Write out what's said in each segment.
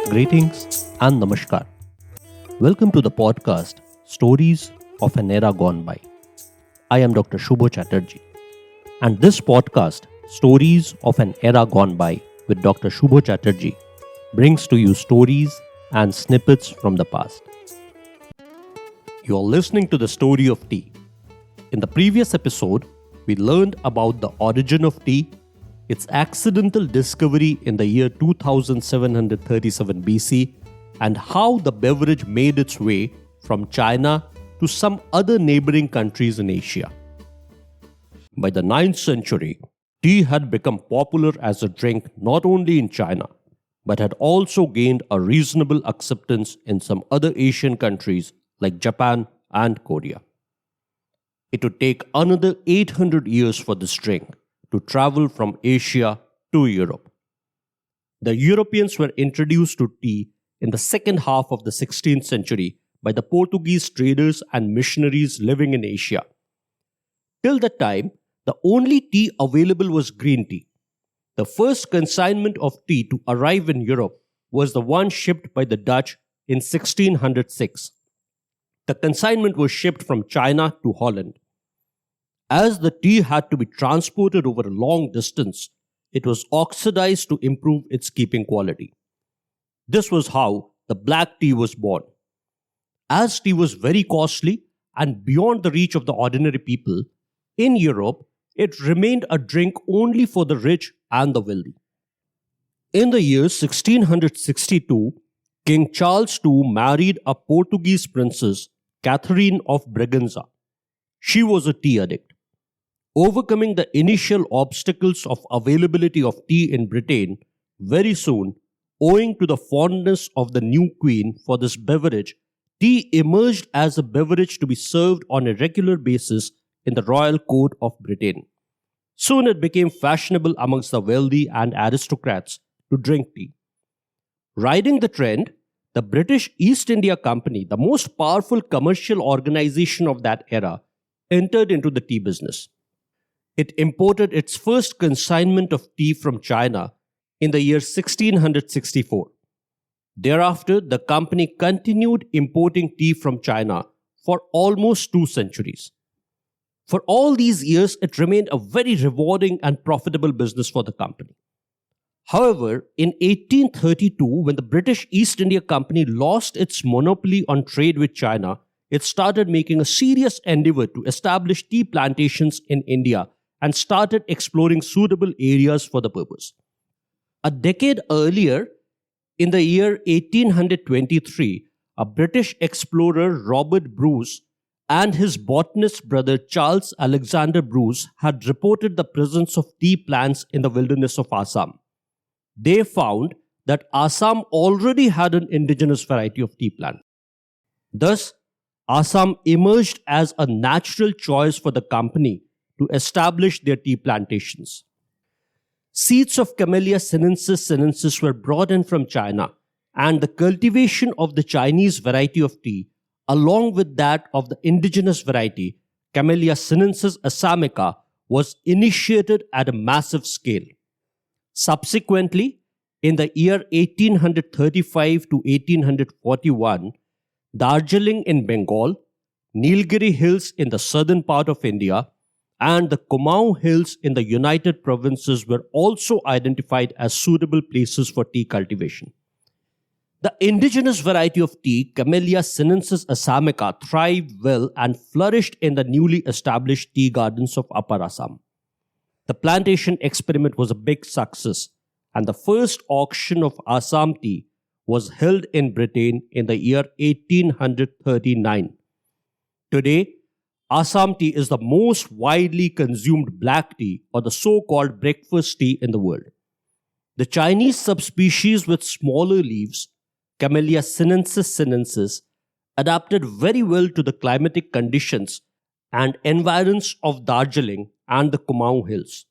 Greetings and namaskar. Welcome to the podcast Stories of an Era Gone By. I am Dr. Shubho Chatterjee, and this podcast, Stories of an Era Gone By with Dr. Shubho Chatterjee, brings to you stories and snippets from the past. You are listening to the story of tea. In the previous episode, we learned about the origin of tea, its accidental discovery in the year 2737 BC, and how the beverage made its way from China to some other neighboring countries in Asia. By the 9th century, tea had become popular as a drink not only in China, but had also gained a reasonable acceptance in some other Asian countries like Japan and Korea. It would take another 800 years for this drink to travel from Asia to Europe. The Europeans were introduced to tea in the second half of the 16th century by the Portuguese traders and missionaries living in Asia. Till that time, the only tea available was green tea. The first consignment of tea to arrive in Europe was the one shipped by the Dutch in 1606. The consignment was shipped from China to Holland. As the tea had to be transported over a long distance, it was oxidized to improve its keeping quality. This was how the black tea was born. As tea was very costly and beyond the reach of the ordinary people, in Europe, it remained a drink only for the rich and the wealthy. In the year 1662, King Charles II married a Portuguese princess, Catherine of Braganza. She was a tea addict. Overcoming the initial obstacles of availability of tea in Britain, very soon, owing to the fondness of the new queen for this beverage, tea emerged as a beverage to be served on a regular basis in the royal court of Britain. Soon it became fashionable amongst the wealthy and aristocrats to drink tea. Riding the trend, the British East India Company, the most powerful commercial organization of that era, entered into the tea business. It imported its first consignment of tea from China in the year 1664. Thereafter, the company continued importing tea from China for almost 2 centuries. For all these years, it remained a very rewarding and profitable business for the company. However, in 1832, when the British East India Company lost its monopoly on trade with China, it started making a serious endeavor to establish tea plantations in India and started exploring suitable areas for the purpose. A decade earlier, in the year 1823, a British explorer, Robert Bruce, and his botanist brother Charles Alexander Bruce had reported the presence of tea plants in the wilderness of Assam. They found that Assam already had an indigenous variety of tea plant. Thus, Assam emerged as a natural choice for the company to establish their tea plantations. Seeds of Camellia sinensis were brought in from China, and the cultivation of the Chinese variety of tea, along with that of the indigenous variety, Camellia sinensis assamica, was initiated at a massive scale. Subsequently, in the year 1835 to 1841, Darjeeling in Bengal, Nilgiri Hills in the southern part of India, and the Kumaon Hills in the United Provinces were also identified as suitable places for tea cultivation. The indigenous variety of tea, Camellia sinensis assamica, thrived well and flourished in the newly established tea gardens of Upper Assam. The plantation experiment was a big success, and the first auction of Assam tea was held in Britain in the year 1839. Today, Assam tea is the most widely consumed black tea, or the so-called breakfast tea, in the world. The Chinese subspecies with smaller leaves, Camellia sinensis, adapted very well to the climatic conditions and environs of Darjeeling and the Kumaon Hills.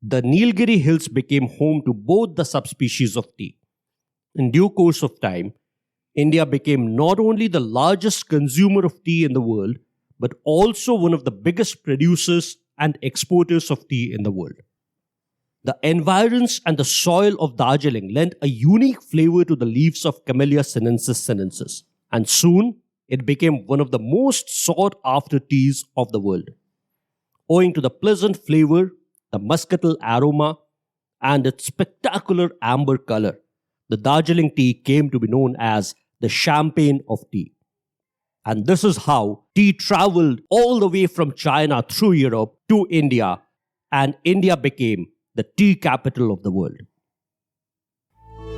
The Nilgiri Hills became home to both the subspecies of tea. In due course of time, India became not only the largest consumer of tea in the world, but also one of the biggest producers and exporters of tea in the world. The environs and the soil of Darjeeling lent a unique flavor to the leaves of Camellia sinensis, and soon it became one of the most sought after teas of the world. Owing to the pleasant flavor, the muscatel aroma, and its spectacular amber color, the Darjeeling tea came to be known as the champagne of tea. And this is how tea traveled all the way from China through Europe to India, and India became the tea capital of the world.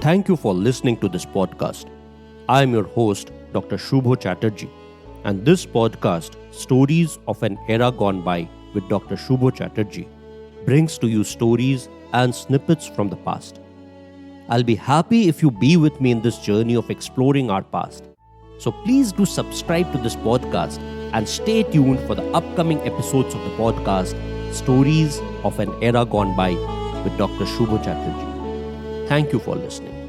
Thank you for listening to this podcast. I am your host, Dr. Shubho Chatterjee, and this podcast, Stories of an Era Gone By with Dr. Shubho Chatterjee, brings to you stories and snippets from the past. I'll be happy if you be with me in this journey of exploring our past. So please do subscribe to this podcast and stay tuned for the upcoming episodes of the podcast, Stories of an Era Gone By with Dr. Shubho Chatterjee. Thank you for listening.